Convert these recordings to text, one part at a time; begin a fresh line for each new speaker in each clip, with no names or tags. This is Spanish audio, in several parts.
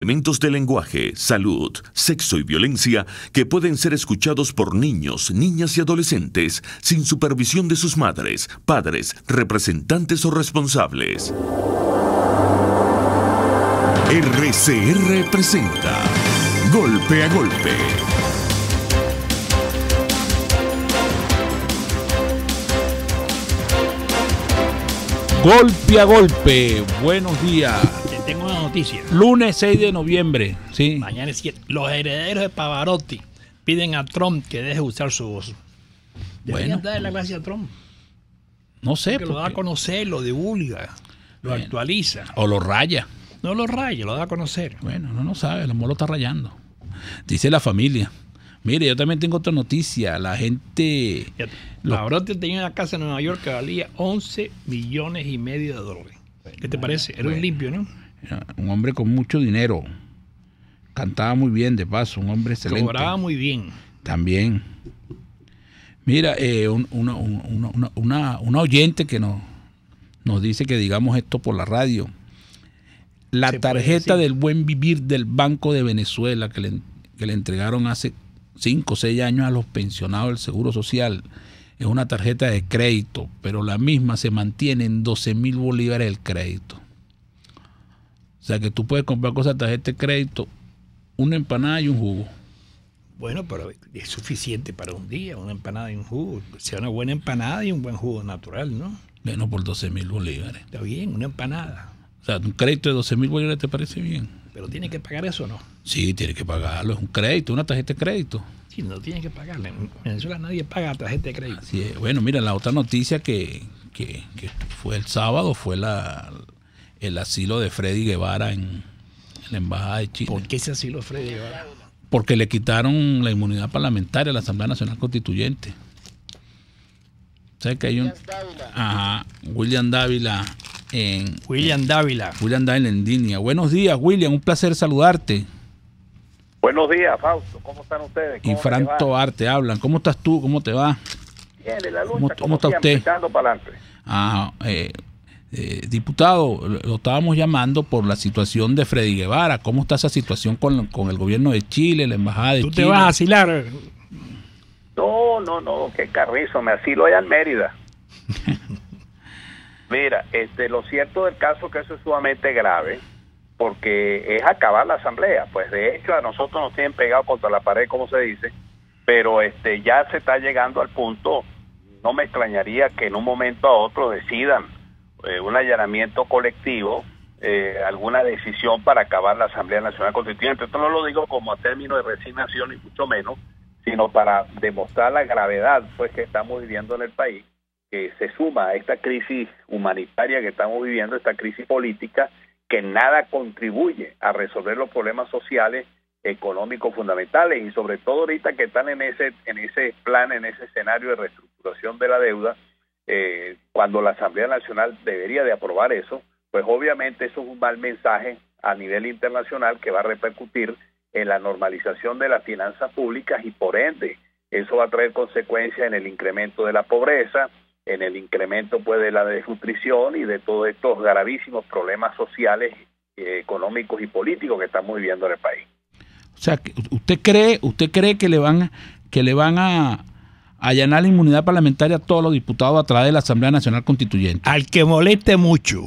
elementos de lenguaje, salud, sexo y violencia que pueden ser escuchados por niños, niñas y adolescentes sin supervisión de sus madres, padres, representantes o responsables. RCR presenta Golpe a Golpe.
Golpe a golpe, buenos días.
Te tengo una noticia.
Lunes 6 de noviembre, sí.
Mañana es 7. Los herederos de Pavarotti piden a Trump que deje usar su voz. Deberían darle la gracia a Trump.
No sé.
Porque lo da a conocer, lo divulga, lo actualiza.
O lo raya.
No lo raya, lo da a conocer.
Bueno, no sabe, a lo mejor lo está rayando. Dice la familia. Mire, yo también tengo otra noticia. La gente...
Pavarotti tenía una casa en Nueva York que valía 11 millones y medio de dólares. ¿Qué te parece? Era un limpio, ¿no?
Un hombre con mucho dinero. Cantaba muy bien, de paso. Un hombre excelente.
Cobraba muy bien.
También. Mira, una oyente que nos dice que digamos esto por la radio. La tarjeta del buen vivir del Banco de Venezuela que le entregaron hace 5 o 6 años a los pensionados del Seguro Social es una tarjeta de crédito, pero la misma se mantiene en 12.000 bolívares el crédito. O sea que tú puedes comprar con esa tarjeta de crédito una empanada y un jugo.
Bueno, pero es suficiente para un día, una empanada y un jugo. Sea una buena empanada y un buen jugo natural, ¿no?
Bueno, por 12.000 bolívares.
Está bien, una empanada.
O sea, un crédito de 12.000 bolívares te parece bien.
¿Pero tiene que pagar eso o no?
Sí, tiene que pagarlo. Es un crédito, una tarjeta de crédito.
Sí, no tiene que pagarle. En Venezuela nadie paga tarjeta de crédito.
Así es. Bueno, mira, la otra noticia que fue el sábado fue el asilo de Freddy Guevara en la Embajada de Chile.
¿Por qué ese asilo Freddy Guevara?
Porque le quitaron la inmunidad parlamentaria a la Asamblea Nacional Constituyente. ¿Sabes que hay un... Ajá, William Dávila en...
William Dávila
en línea. Buenos días, William, un placer saludarte.
Buenos días, Fausto. ¿Cómo están ustedes?
Y Fran Tovar te hablan. ¿Cómo estás tú? ¿Cómo te va?
Bien, en la lucha.
¿Cómo está usted?
Echando para adelante.
Diputado, lo estábamos llamando por la situación de Freddy Guevara. ¿Cómo está esa situación con el gobierno de Chile, la embajada de Chile?
¿Tú te vas a asilar?
No, qué carrizo, me asilo allá en Mérida. Mira, lo cierto del caso es que eso es sumamente grave, porque es acabar la asamblea. Pues de hecho a nosotros nos tienen pegado contra la pared, como se dice, pero ya se está llegando al punto. No me extrañaría que en un momento a otro decidan un allanamiento colectivo, alguna decisión para acabar la Asamblea Nacional Constituyente. Esto no lo digo como a término de resignación, ni mucho menos, sino para demostrar la gravedad pues que estamos viviendo en el país, que se suma a esta crisis humanitaria que estamos viviendo, esta crisis política, que nada contribuye a resolver los problemas sociales, económicos fundamentales, y sobre todo ahorita que están en ese plan, en ese escenario de reestructuración de la deuda. Cuando la Asamblea Nacional debería de aprobar eso, pues obviamente eso es un mal mensaje a nivel internacional que va a repercutir en la normalización de las finanzas públicas, y por ende eso va a traer consecuencias en el incremento de la pobreza, en el incremento pues de la desnutrición y de todos estos gravísimos problemas sociales, económicos y políticos que estamos viviendo en el país.
O sea, ¿usted cree que le van a allanar la inmunidad parlamentaria a todos los diputados a través de la Asamblea Nacional Constituyente?
Al que moleste mucho.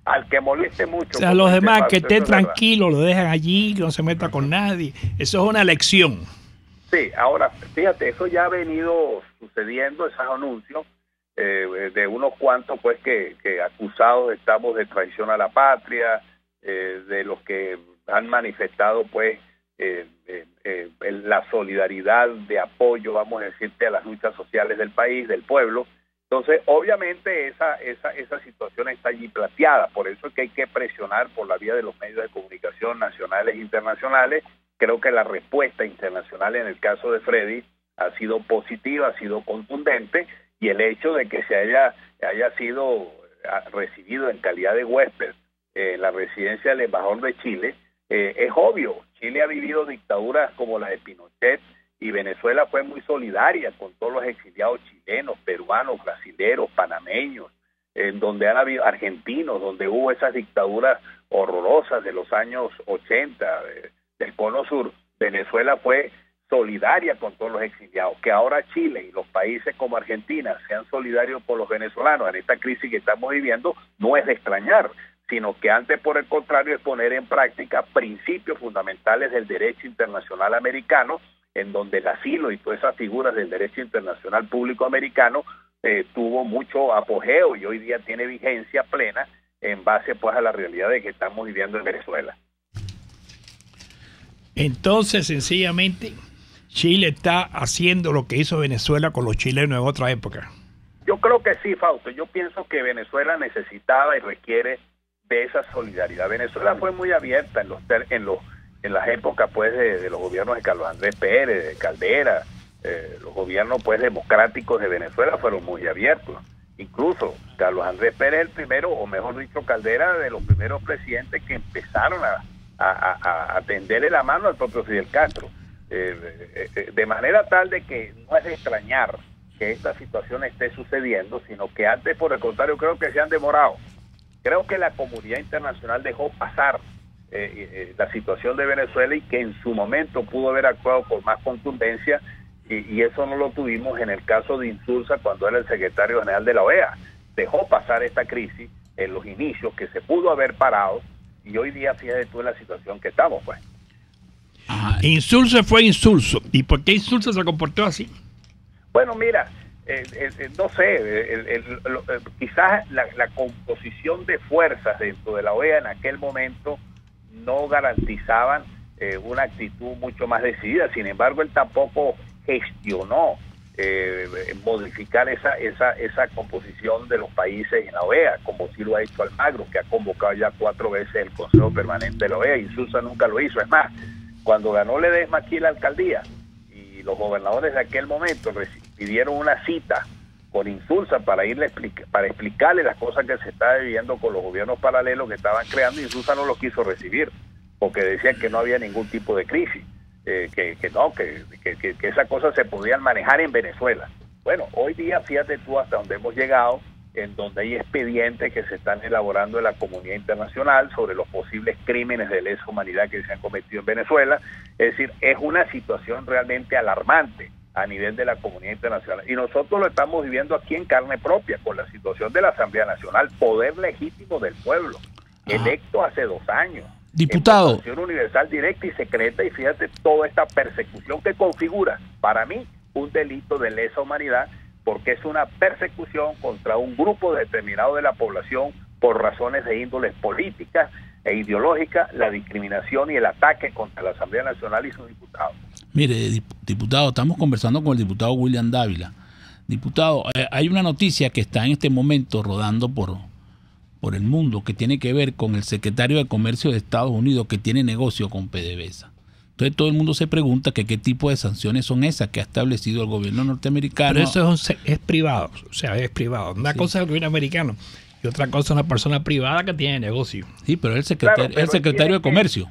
Al que moleste mucho.
O sea, los demás que esté tranquilo, lo dejan allí, que no se meta con nadie. Eso es una elección.
Sí, ahora, fíjate, eso ya ha venido sucediendo, esos anuncios de unos cuantos, pues, que acusados estamos de traición a la patria, de los que han manifestado, pues, la solidaridad de apoyo, vamos a decirte, a las luchas sociales del país, del pueblo. Entonces, obviamente, esa situación está allí planteada. Por eso es que hay que presionar por la vía de los medios de comunicación nacionales e internacionales. Creo que la respuesta internacional en el caso de Freddy ha sido positiva, ha sido contundente, y el hecho de que se haya sido recibido en calidad de huésped en la residencia del embajador de Chile, es obvio. Chile ha vivido dictaduras como la de Pinochet, y Venezuela fue muy solidaria con todos los exiliados chilenos, peruanos, brasileros, panameños, en donde han habido argentinos, donde hubo esas dictaduras horrorosas de los años 80 del Cono Sur, Venezuela fue solidaria con todos los exiliados. Que ahora Chile y los países como Argentina sean solidarios por los venezolanos en esta crisis que estamos viviendo no es de extrañar, sino que antes, por el contrario, es poner en práctica principios fundamentales del derecho internacional americano, en donde el asilo y todas esas figuras del derecho internacional público americano tuvo mucho apogeo y hoy día tiene vigencia plena en base pues a la realidad de que estamos viviendo en Venezuela.
Entonces, sencillamente, Chile está haciendo lo que hizo Venezuela con los chilenos en otra época.
Yo creo que sí, Fausto. Yo pienso que Venezuela necesitaba y requiere de esa solidaridad. Venezuela fue muy abierta en las épocas pues de los gobiernos de Carlos Andrés Pérez, de Caldera. Los gobiernos pues democráticos de Venezuela fueron muy abiertos. Incluso Carlos Andrés Pérez el primero, o mejor dicho Caldera, de los primeros presidentes que empezaron a tenderle la mano al propio Fidel Castro, de manera tal de que no es de extrañar que esta situación esté sucediendo, sino que antes, por el contrario, creo que se han demorado. Creo que la comunidad internacional dejó pasar la situación de Venezuela y que en su momento pudo haber actuado con más contundencia, y eso no lo tuvimos en el caso de Insulza cuando era el secretario general de la OEA. Dejó pasar esta crisis en los inicios que se pudo haber parado, y hoy día fíjate tú en la situación que estamos, pues.
Insulza fue Insulso. ¿Y por qué Insulza se comportó así?
Bueno, mira, no sé, quizás la composición de fuerzas dentro de la OEA en aquel momento no garantizaban una actitud mucho más decidida. Sin embargo, él tampoco gestionó modificar esa composición de los países en la OEA, como sí lo ha hecho Almagro, que ha convocado ya 4 veces el Consejo Permanente de la OEA. Insulza nunca lo hizo. Es más, cuando ganó Ledesma aquí la alcaldía y los gobernadores de aquel momento pidieron una cita con Insulza para explicarle las cosas que se estaba viviendo con los gobiernos paralelos que estaban creando, Insulza no lo quiso recibir porque decían que no había ningún tipo de crisis, que esas cosas se podían manejar en Venezuela. Bueno, hoy día fíjate tú hasta donde hemos llegado, en donde hay expedientes que se están elaborando en la comunidad internacional sobre los posibles crímenes de lesa humanidad que se han cometido en Venezuela. Es decir, es una situación realmente alarmante a nivel de la comunidad internacional, y nosotros lo estamos viviendo aquí en carne propia con la situación de la Asamblea Nacional, poder legítimo del pueblo, electo hace 2 años,
diputado,
votación universal, directa y secreta, y fíjate toda esta persecución que configura para mí un delito de lesa humanidad, porque es una persecución contra un grupo determinado de la población por razones de índoles políticas e ideológicas, la discriminación y el ataque contra la Asamblea Nacional y sus diputados.
Mire, diputado, estamos conversando con el diputado William Dávila. Diputado, hay una noticia que está en este momento rodando por el mundo que tiene que ver con el secretario de Comercio de Estados Unidos que tiene negocio con PDVSA. Entonces todo el mundo se pregunta que qué tipo de sanciones son esas que ha establecido el gobierno norteamericano.
Pero eso es privado, o sea, es privado. Una cosa es el gobierno americano y otra cosa es una persona privada que tiene negocio.
Sí, pero el secretario de Comercio.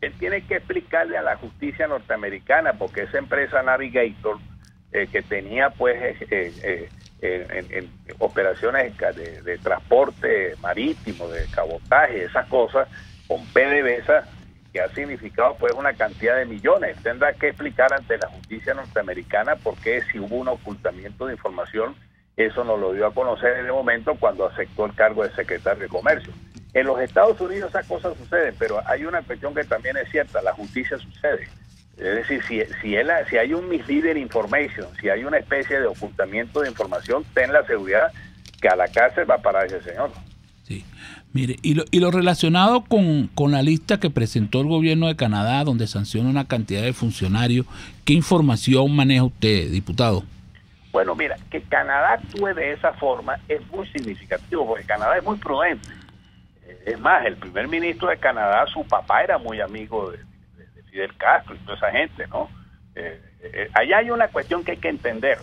Él tiene que explicarle a la justicia norteamericana, porque esa empresa Navigator, que tenía pues en operaciones de transporte marítimo, de cabotaje, esas cosas, con PDVSA, que ha significado pues una cantidad de millones, tendrá que explicar ante la justicia norteamericana por qué, si hubo un ocultamiento de información. Eso nos lo dio a conocer en el momento cuando aceptó el cargo de secretario de Comercio. En los Estados Unidos esas cosas suceden, pero hay una cuestión que también es cierta: la justicia sucede. Es decir, si hay un misleading information, si hay una especie de ocultamiento de información, ten la seguridad que a la cárcel va a parar ese señor.
Sí. Mire, y lo relacionado con la lista que presentó el gobierno de Canadá, donde sanciona una cantidad de funcionarios, ¿qué información maneja usted, diputado?
Bueno, mira, que Canadá actúe de esa forma es muy significativo, porque Canadá es muy prudente. Es más, el primer ministro de Canadá, su papá era muy amigo de Fidel Castro y toda esa gente, ¿no? Allá hay una cuestión que hay que entender.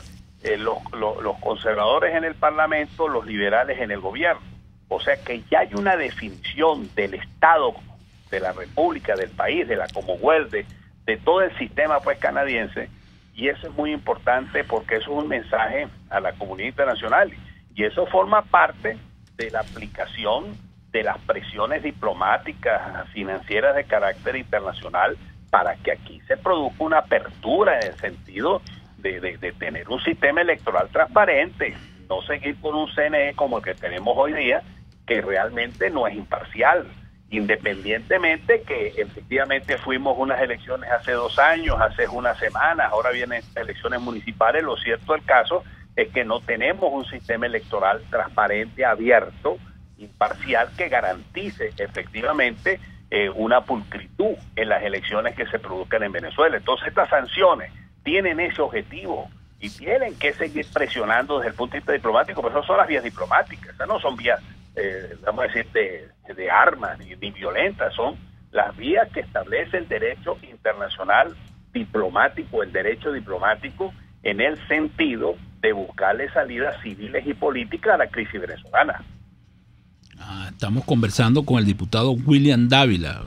Los conservadores en el Parlamento, los liberales en el gobierno. O sea que ya hay una definición del Estado, de la República, del país, de la Commonwealth, de todo el sistema pues canadiense, y eso es muy importante porque eso es un mensaje a la comunidad internacional, y eso forma parte de la aplicación de las presiones diplomáticas, financieras de carácter internacional, para que aquí se produzca una apertura en el sentido de tener un sistema electoral transparente, no seguir con un CNE como el que tenemos hoy día, que realmente no es imparcial, independientemente que efectivamente fuimos unas elecciones hace 2 años, hace unas semanas, ahora vienen elecciones municipales. Lo cierto del caso es que no tenemos un sistema electoral transparente, abierto, imparcial, que garantice efectivamente una pulcritud en las elecciones que se produzcan en Venezuela. Entonces estas sanciones tienen ese objetivo y tienen que seguir presionando desde el punto de vista diplomático, pero esas son las vías diplomáticas, esas no son vías, vamos a decir, de armas ni violentas, son las vías que establece el derecho internacional diplomático, el derecho diplomático, en el sentido de buscarle salidas civiles y políticas a la crisis venezolana.
Estamos conversando con el diputado William Dávila,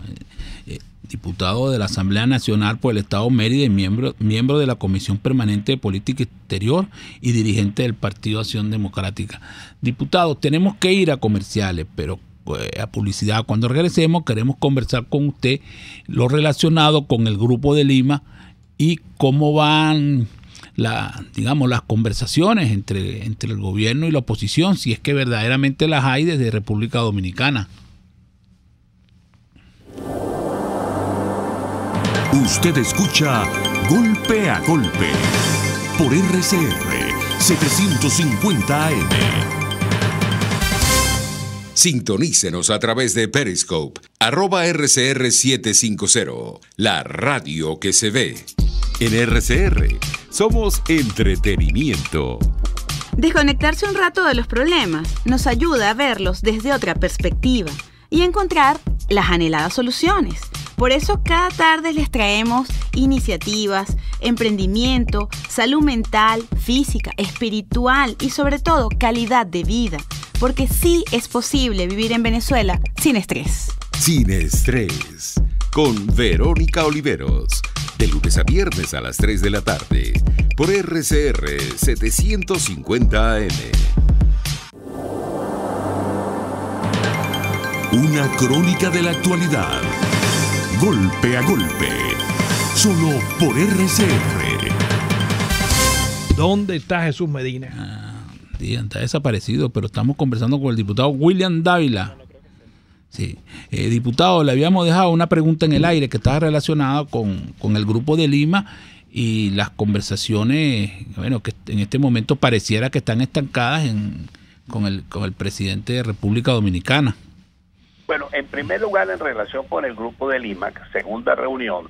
diputado de la Asamblea Nacional por el Estado Mérida y miembro de la Comisión Permanente de Política Exterior y dirigente del Partido Acción Democrática. Diputado, tenemos que ir a comerciales, pero a publicidad. Cuando regresemos queremos conversar con usted lo relacionado con el Grupo de Lima y cómo van las conversaciones entre el gobierno y la oposición, si es que verdaderamente las hay desde República Dominicana.
Usted escucha Golpe a Golpe por RCR 750 AM.
Sintonícenos a través de Periscope, @RCR750, la radio que se ve.
En RCR somos entretenimiento.
Desconectarse un rato de los problemas nos ayuda a verlos desde otra perspectiva y a encontrar las anheladas soluciones. Por eso cada tarde les traemos iniciativas, emprendimiento, salud mental, física, espiritual y sobre todo calidad de vida. Porque sí es posible vivir en Venezuela sin estrés.
Sin estrés. Con Verónica Oliveros. De lunes a viernes a las 3 de la tarde. Por RCR 750 AM.
Una crónica de la actualidad. Golpe a golpe. Solo por RCR.
¿Dónde está Jesús Medina?
Está desaparecido, pero estamos conversando con el diputado William Dávila. Sí. Diputado, le habíamos dejado una pregunta en el aire que estaba relacionada con el Grupo de Lima y las conversaciones, bueno, que en este momento pareciera que están estancadas con el presidente de República Dominicana.
Bueno, en primer lugar, en relación con el Grupo de Lima, segunda reunión,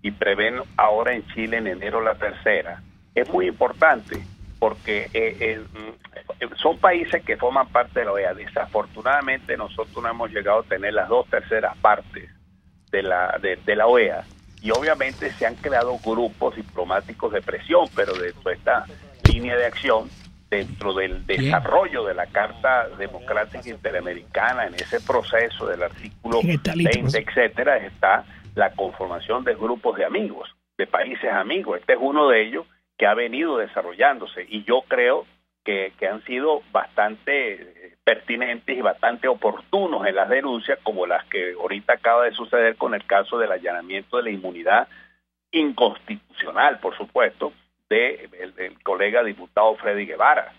y prevén ahora en Chile en enero la tercera, es muy importante porque son países que forman parte de la OEA. Desafortunadamente nosotros no hemos llegado a tener las 2/3 partes de la OEA, y obviamente se han creado grupos diplomáticos de presión, pero dentro de esta línea de acción, dentro del desarrollo de la Carta Democrática Interamericana, en ese proceso del artículo 20, etcétera, está la conformación de grupos de amigos, de países amigos. Este es uno de ellos que ha venido desarrollándose, y yo creo que han sido bastante pertinentes y bastante oportunos en las denuncias, como las que ahorita acaba de suceder con el caso del allanamiento de la inmunidad inconstitucional, por supuesto, del colega diputado Freddy Guevara.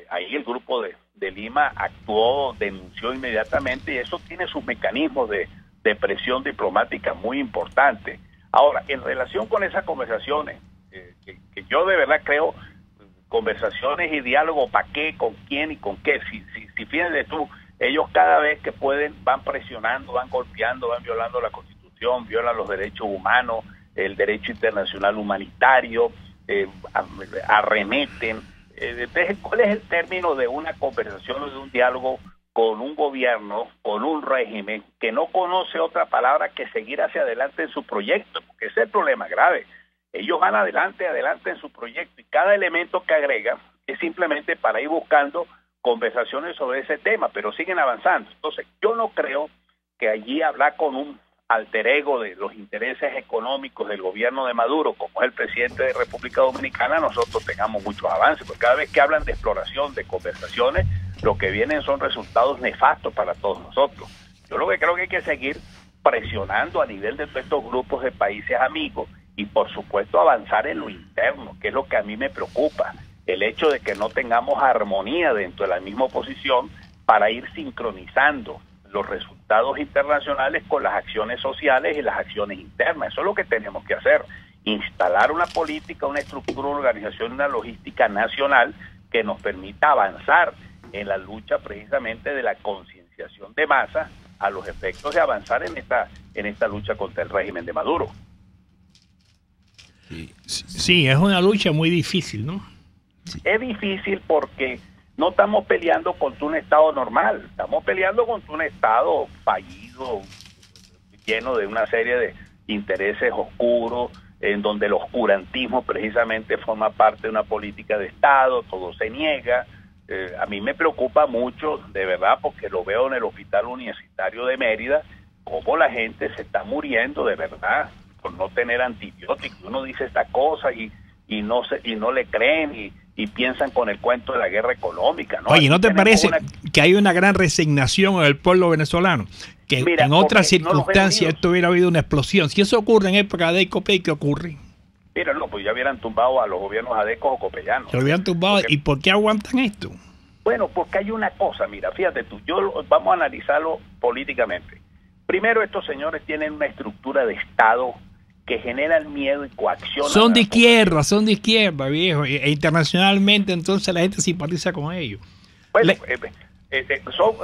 Ahí el Grupo de Lima actuó, denunció inmediatamente, y eso tiene sus mecanismos de presión diplomática muy importantes. Ahora, en relación con esas conversaciones, que yo de verdad creo, conversaciones y diálogo, ¿para qué? ¿Con quién y con qué? Si fíjense tú, ellos cada vez que pueden van presionando, van golpeando, van violando la Constitución, violan los derechos humanos, el derecho internacional humanitario, arremeten. Entonces, ¿cuál es el término de una conversación o de un diálogo con un gobierno, con un régimen que no conoce otra palabra que seguir hacia adelante en su proyecto? Porque ese es el problema grave. Ellos van adelante en su proyecto, y cada elemento que agregan es simplemente para ir buscando conversaciones sobre ese tema, pero siguen avanzando. Entonces, yo no creo que allí hablar con un alter ego de los intereses económicos del gobierno de Maduro, como es el presidente de República Dominicana, nosotros tengamos muchos avances, porque cada vez que hablan de exploración, de conversaciones, lo que vienen son resultados nefastos para todos nosotros. Yo lo que creo que hay que seguir presionando a nivel de todos estos grupos de países amigos y por supuesto avanzar en lo interno, que es lo que a mí me preocupa, el hecho de que no tengamos armonía dentro de la misma oposición para ir sincronizando los resultados internacionales con las acciones sociales y las acciones internas. Eso es lo que tenemos que hacer, instalar una política, una estructura, una organización, una logística nacional que nos permita avanzar en la lucha precisamente de la concienciación de masa a los efectos de avanzar en esta lucha contra el régimen de Maduro.
Sí, es una lucha muy difícil, ¿no?
Sí. Es difícil porque no estamos peleando contra un Estado normal, estamos peleando contra un Estado fallido, lleno de una serie de intereses oscuros, en donde el oscurantismo precisamente forma parte de una política de Estado, todo se niega. A mí me preocupa mucho, de verdad, porque lo veo en el Hospital Universitario de Mérida, cómo la gente se está muriendo de verdad por no tener antibióticos. Uno dice esta cosa y no le creen y piensan con el cuento de la guerra económica, ¿no?
Oye, ¿no te parece que hay una gran resignación en el pueblo venezolano? Que mira, en otras circunstancias esto hubiera habido una explosión. Si eso ocurre en época de Copey, ¿qué ocurre?
Mira, no, pues ya hubieran tumbado a los gobiernos adecos o copellanos.
Se lo hubieran tumbado. ¿Y por qué aguantan esto?
Bueno, porque hay una cosa, mira, fíjate tú, vamos a analizarlo políticamente. Primero, estos señores tienen una estructura de Estado que genera el miedo y coacciona.
Son de izquierda, viejo. E internacionalmente, entonces la gente simpatiza con ellos.
Bueno, son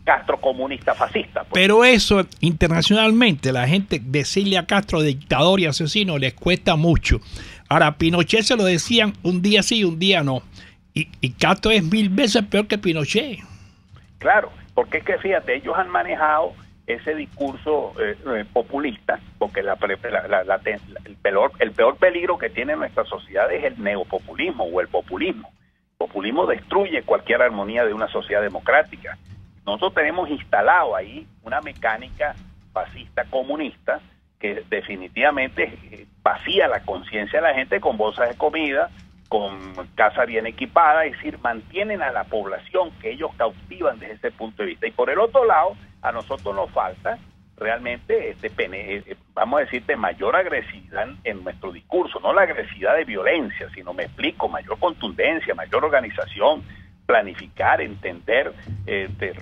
castrocomunistas fascistas. Pues.
Pero eso, internacionalmente, la gente decirle a Castro dictador y asesino les cuesta mucho. Ahora, a Pinochet se lo decían un día sí y un día no. Y Castro es 1000 veces peor que Pinochet.
Claro, porque es que fíjate, ellos han manejado ese discurso populista, porque el peor peligro que tiene nuestra sociedad es el neopopulismo o el populismo. El populismo destruye cualquier armonía de una sociedad democrática. Nosotros tenemos instalado ahí una mecánica fascista comunista que definitivamente vacía la conciencia de la gente con bolsas de comida, con casa bien equipada, es decir, mantienen a la población que ellos cautivan desde ese punto de vista. Y por el otro lado, a nosotros nos falta realmente, vamos a decir, de mayor agresividad en nuestro discurso, no la agresividad de violencia, sino, me explico, mayor contundencia, mayor organización, planificar, entender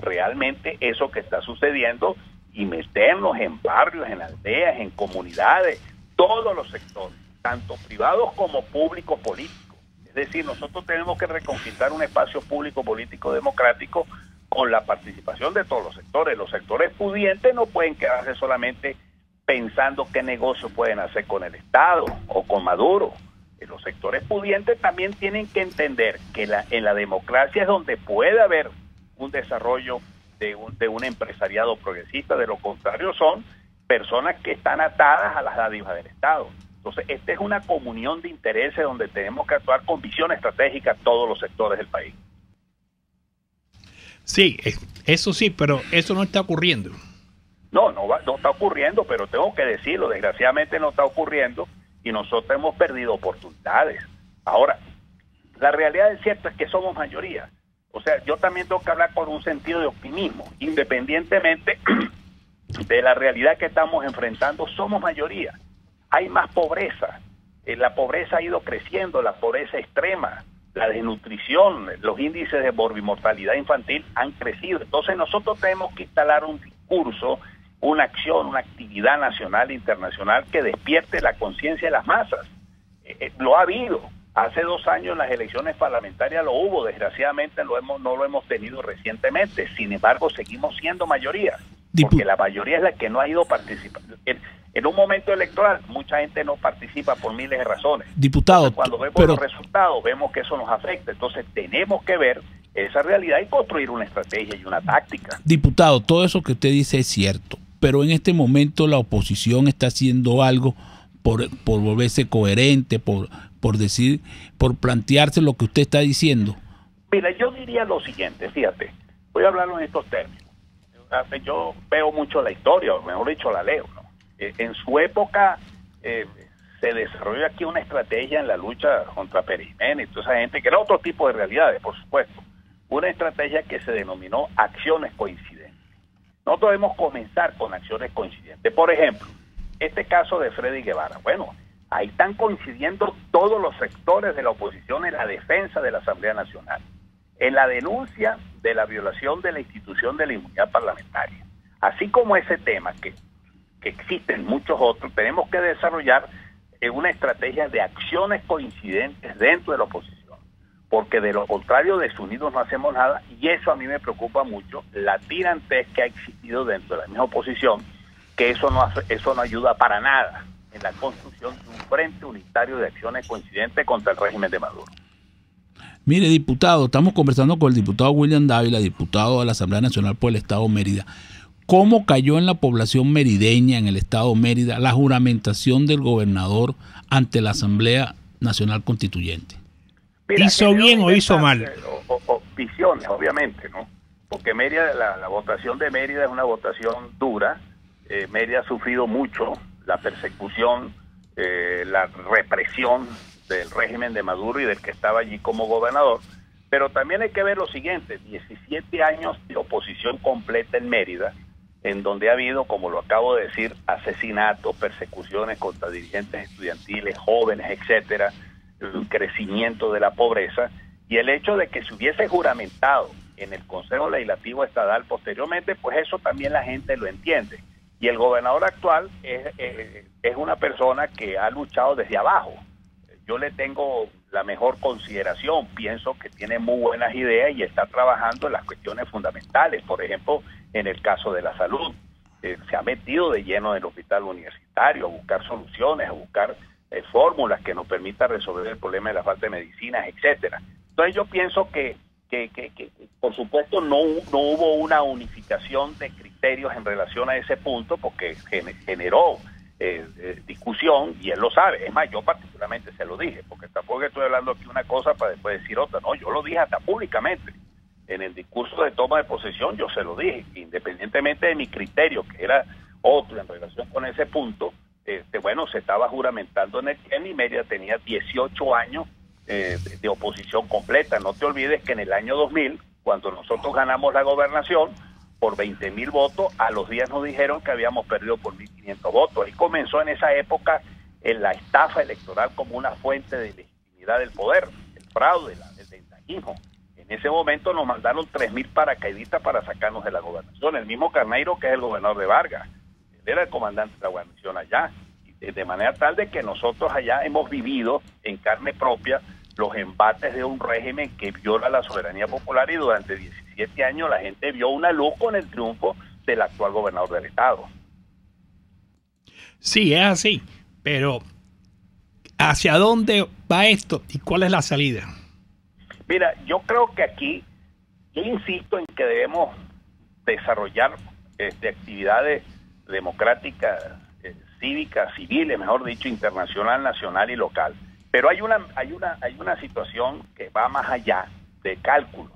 realmente eso que está sucediendo y meternos en barrios, en aldeas, en comunidades, todos los sectores, tanto privados como públicos políticos. Es decir, nosotros tenemos que reconquistar un espacio público político democrático con la participación de todos los sectores. Los sectores pudientes no pueden quedarse solamente pensando qué negocio pueden hacer con el Estado o con Maduro. Los sectores pudientes también tienen que entender que en la democracia es donde puede haber un desarrollo de un empresariado progresista. De lo contrario, son personas que están atadas a las dádivas del Estado. Entonces, esta es una comunión de intereses donde tenemos que actuar con visión estratégica todos los sectores del país.
Sí, eso sí, pero eso no está ocurriendo.
No está ocurriendo, pero tengo que decirlo, desgraciadamente no está ocurriendo y nosotros hemos perdido oportunidades. Ahora, la realidad es cierta es que somos mayoría. O sea, yo también tengo que hablar con un sentido de optimismo, independientemente de la realidad que estamos enfrentando, somos mayoría. Hay más pobreza, la pobreza ha ido creciendo, la pobreza extrema, la desnutrición, los índices de morbimortalidad infantil han crecido. Entonces nosotros tenemos que instalar un discurso, una acción, una actividad nacional e internacional que despierte la conciencia de las masas. Lo ha habido. Hace 2 años en las elecciones parlamentarias lo hubo, desgraciadamente no lo hemos tenido recientemente. Sin embargo, seguimos siendo mayoría, porque la mayoría es la que no ha ido participando. En un momento electoral, mucha gente no participa por miles de razones.
Diputado,
entonces, cuando vemos los resultados, vemos que eso nos afecta. Entonces, tenemos que ver esa realidad y construir una estrategia y una táctica.
Diputado, todo eso que usted dice es cierto, pero en este momento la oposición está haciendo algo por volverse coherente, por plantearse lo que usted está diciendo.
Mira, yo diría lo siguiente, fíjate, voy a hablarlo en estos términos. Yo veo mucho la historia, o mejor dicho, la leo, ¿no? En su época se desarrolló aquí una estrategia en la lucha contra Pérez Jiménez y toda esa gente, que era otro tipo de realidades, por supuesto. una estrategia que se denominó acciones coincidentes. Nosotros debemos comenzar con acciones coincidentes. Por ejemplo, este caso de Freddy Guevara. Bueno, ahí están coincidiendo todos los sectores de la oposición en la defensa de la Asamblea Nacional, en la denuncia de la violación de la institución de la inmunidad parlamentaria. Así como ese tema, que existen muchos otros, tenemos que desarrollar una estrategia de acciones coincidentes dentro de la oposición, porque de lo contrario, desunidos no hacemos nada, y eso a mí me preocupa mucho, la tirantez que ha existido dentro de la misma oposición, que eso no ayuda para nada en la construcción de un frente unitario de acciones coincidentes contra el régimen de Maduro.
Mire, diputado, estamos conversando con el diputado William Dávila, diputado de la Asamblea Nacional por el Estado Mérida. ¿Cómo cayó en la población merideña, en el Estado Mérida, la juramentación del gobernador ante la Asamblea Nacional Constituyente?
Mira,
¿hizo bien o hizo mal?
Visiones, obviamente, ¿no? Porque Mérida, la votación de Mérida es una votación dura. Mérida ha sufrido mucho la persecución, la represión del régimen de Maduro y del que estaba allí como gobernador. Pero también hay que ver lo siguiente: 17 años de oposición completa en Mérida, en donde ha habido, como lo acabo de decir, asesinatos, persecuciones contra dirigentes estudiantiles, jóvenes, etcétera, un crecimiento de la pobreza, y el hecho de que se hubiese juramentado en el Consejo Legislativo Estatal posteriormente, pues eso también la gente lo entiende. Y el gobernador actual es una persona que ha luchado desde abajo. Yo le tengo la mejor consideración, pienso que tiene muy buenas ideas y está trabajando en las cuestiones fundamentales. Por ejemplo, en el caso de la salud, se ha metido de lleno en el hospital universitario a buscar soluciones, a buscar fórmulas que nos permitan resolver el problema de la falta de medicinas, etcétera. Entonces yo pienso que por supuesto no hubo una unificación de criterios en relación a ese punto, porque generó discusión, y él lo sabe. Es más, yo particularmente se lo dije, porque tampoco estoy hablando aquí una cosa para después decir otra. No, yo lo dije hasta públicamente en el discurso de toma de posesión. Yo se lo dije, independientemente de mi criterio, que era otro en relación con ese punto. Bueno, se estaba juramentando en el CEN y Mérida tenía 18 años de oposición completa. No te olvides que en el año 2000, cuando nosotros ganamos la gobernación por 20.000 votos, a los días nos dijeron que habíamos perdido por 1.500 votos. Ahí comenzó en esa época en la estafa electoral como una fuente de legitimidad del poder, el fraude, el ventajismo. En ese momento nos mandaron 3.000 paracaidistas para sacarnos de la gobernación. El mismo Carneiro, que es el gobernador de Vargas, él era el comandante de la guarnición allá. De manera tal de que nosotros allá hemos vivido en carne propia los embates de un régimen que viola la soberanía popular, y durante 17 años la gente vio una luz con el triunfo del actual gobernador del estado.
Sí, es así, pero ¿hacia dónde va esto y cuál es la salida?
Mira, yo creo que aquí, yo insisto en que debemos desarrollar actividades democráticas, cívicas, civiles, mejor dicho, internacional, nacional y local. Pero hay una situación que va más allá de cálculos,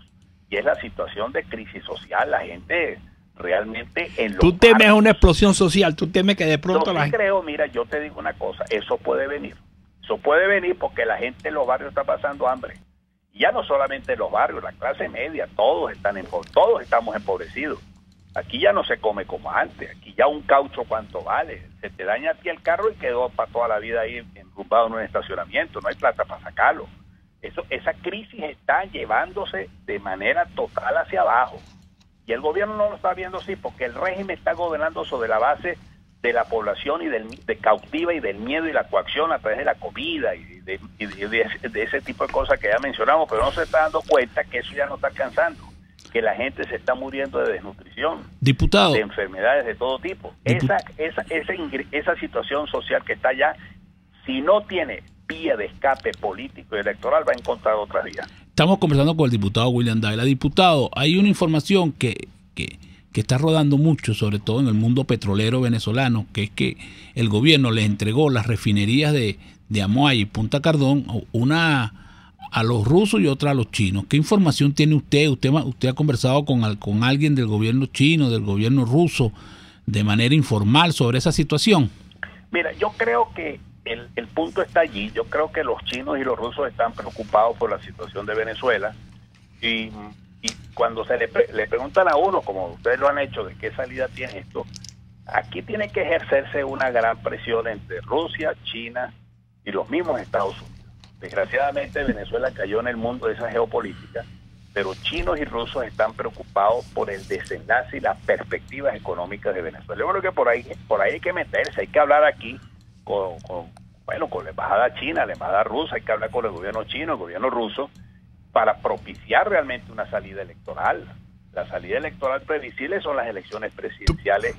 y es la situación de crisis social. La gente realmente en
¿Tú temes una explosión social? ¿Tú temes que de pronto
yo creo, mira, yo te digo una cosa, eso puede venir porque la gente en los barrios está pasando hambre. Y ya no solamente en los barrios, la clase media, todos estamos empobrecidos. Aquí ya no se come como antes. Aquí ya un caucho, ¿cuánto vale? Se te daña a ti el carro y quedó para toda la vida ahí enrumbado en un estacionamiento. No hay plata para sacarlo. Esa crisis está llevándose de manera total hacia abajo. Y el gobierno no lo está viendo así, porque el régimen está gobernando sobre la base de la población y de cautiva y del miedo y la coacción a través de la comida y de ese tipo de cosas que ya mencionamos, pero no se está dando cuenta que eso ya no está alcanzando, que la gente se está muriendo de desnutrición,
diputado,
de enfermedades de todo tipo. Esa situación social que está allá, si no tiene vía de escape político y electoral, va a encontrar otras vías.
Estamos conversando con el diputado William Dávila. Diputado, hay una información que está rodando mucho, sobre todo en el mundo petrolero venezolano, que es que el gobierno les entregó las refinerías de Amoay y Punta Cardón, una a los rusos y otra a los chinos. ¿Qué información tiene usted? ¿Usted ha conversado con alguien del gobierno chino, del gobierno ruso, de manera informal sobre esa situación?
Mira, yo creo que el punto está allí. Yo creo que los chinos y los rusos están preocupados por la situación de Venezuela, y Y cuando se le preguntan a uno, como ustedes lo han hecho, de qué salida tiene esto, aquí tiene que ejercerse una gran presión entre Rusia, China y los mismos Estados Unidos. Desgraciadamente Venezuela cayó en el mundo de esa geopolítica, pero chinos y rusos están preocupados por el desenlace y las perspectivas económicas de Venezuela. Yo creo que por ahí hay que meterse, hay que hablar aquí con la embajada china, la embajada rusa, hay que hablar con el gobierno chino, el gobierno ruso, para propiciar realmente una salida electoral. La salida electoral previsible son las elecciones presidenciales.